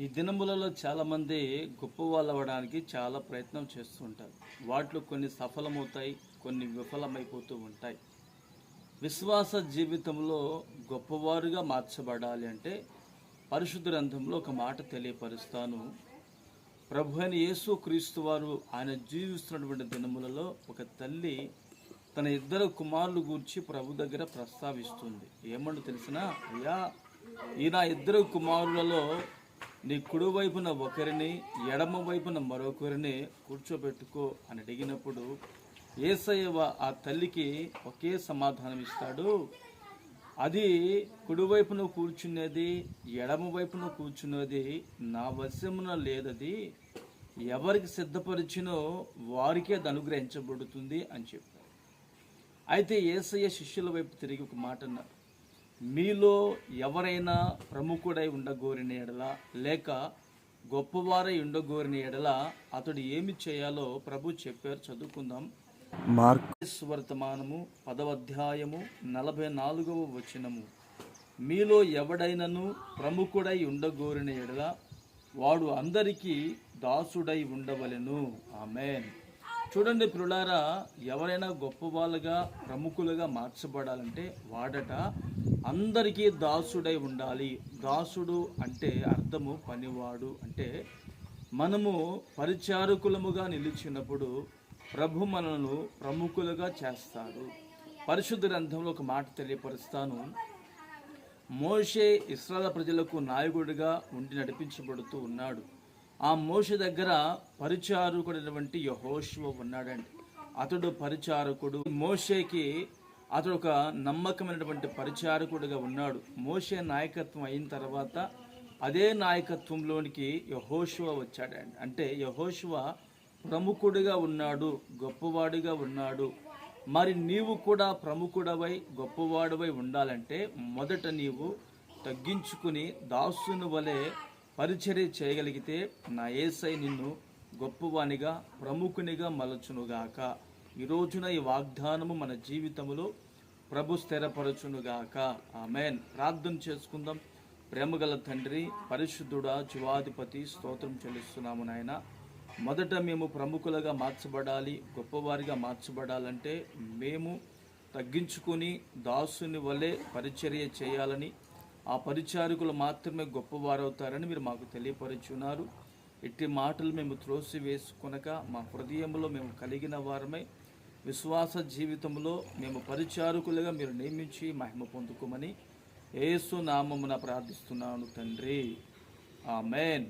ఈ దినములలో చాలామంది గొప్ప వాళ్ళు అవ్వడానికి చాలా ప్రయత్నం చేస్తుంటారు. వాటిలో కొన్ని సఫలమవుతాయి, కొన్ని విఫలమైపోతూ ఉంటాయి. విశ్వాస జీవితంలో గొప్పవారుగా మార్చబడాలి అంటే పరిశుద్ధ గ్రంథంలో ఒక మాట తెలియపరుస్తాను. ప్రభు అయిన యేసు క్రీస్తు వారు ఆయన జీవిస్తున్నటువంటి దినములలో ఒక తల్లి తన ఇద్దరు కుమారులు గూర్చి ప్రభు దగ్గర ప్రస్తావిస్తుంది. ఏమన్నా తెలిసినా, అయ్యా ఈ నా ఇద్దరు కుమారులలో నీ కుడి వైపున ఒకరిని, ఎడమ వైపున మరొకరిని కూర్చోబెట్టుకో అని అడిగినప్పుడు యేసయ్య ఆ తల్లికి ఒకే సమాధానం ఇస్తాడు. అది కుడివైపున కూర్చునేది, ఎడమ వైపున కూర్చునేది నా వశమున లేదది, ఎవరికి సిద్ధపరిచినో వారికే అది అనుగ్రహించబడుతుంది అని చెప్పారు. అయితే యేసయ్య శిష్యుల వైపు తిరిగి ఒక మాట అన్నారు. మీలో ఎవరైనా ప్రముఖుడై ఉండగోరిన ఎడల, లేక గొప్పవారై ఉండగోరిన ఎడల అతడు ఏమి చేయాలో ప్రభు చెప్పారు. చదువుకుందాం. మార్కు వర్తమానము 10వ అధ్యాయము 44వ వచనము. మీలో ఎవడైనను ప్రముఖుడై ఉండగోరిన ఎడల వాడు అందరికీ దాసుడై ఉండవలెను. ఆమేన్. చూడండి ప్రియులారా, ఎవరైనా గొప్ప వాళ్ళుగా ప్రముఖులుగా మార్చబడాలంటే వాడట అందరికీ దాసుడై ఉండాలి. దాసుడు అంటే అర్థము పనివాడు. అంటే మనము పరిచారకులముగా నిలిచినప్పుడు ప్రభు మనను ప్రముఖులుగా చేస్తాడు. పరిశుద్ధ గ్రంథంలో ఒక మాట తెలియపరుస్తాను. మోషే ఇశ్రాయేలు ప్రజలకు నాయకుడిగా ఉండి నడిపించబడుతూ ఉన్నాడు. ఆ మోషే దగ్గర పరిచారకుడైనటువంటి యెహోషువ ఉన్నాడండి. అతడు పరిచారకుడు. మోషేకి అతడు ఒక నమ్మకమైనటువంటి పరిచారకుడిగా ఉన్నాడు. మోషే నాయకత్వం అయిన తర్వాత అదే నాయకత్వంలోనికి యెహోషువ వచ్చాడండి. అంటే యెహోషువ ప్రముఖుడిగా ఉన్నాడు, గొప్పవాడిగా ఉన్నాడు. మరి నీవు కూడా ప్రముఖుడవై గొప్పవాడివై ఉండాలంటే మొదట నీవు తగ్గించుకుని దాసుని వలె పరిచర్య చేయగలిగితే నా యేసయ్య నిన్ను గొప్పవానిగా ప్రముఖునిగా మలచునుగాక. ఈ రోజున ఈ వాగ్దానము మన జీవితంలో ప్రభు స్థిరపరచునుగాక. ఆమేన్. ప్రార్థన చేసుకుందాం. ప్రేమగల తండ్రి, పరిశుద్ధుడా, జీవాధిపతి, స్తోత్రం చెల్లిస్తున్నాము నాయన. మొదట మేము ప్రముఖులుగా మార్చబడాలి, గొప్పవారిగా మార్చబడాలంటే మేము తగ్గించుకొని దాసుని వలె పరిచర్య చేయాలని, ఆ పరిచారకులు మాత్రమే గొప్పవారవుతారని మీరు మాకు తెలియపరుచున్నారు. ఇట్టి మాటలు మేము త్రోసి వేసుకొనక మా హృదయంలో మేము కలిగిన వారమై విశ్వాస జీవితంలో మేము పరిచారకులుగా మీరు నియమించి మహిమ పొందుకోమని యేసు నామమున ప్రార్థిస్తున్నాను తండ్రి. ఆమేన్.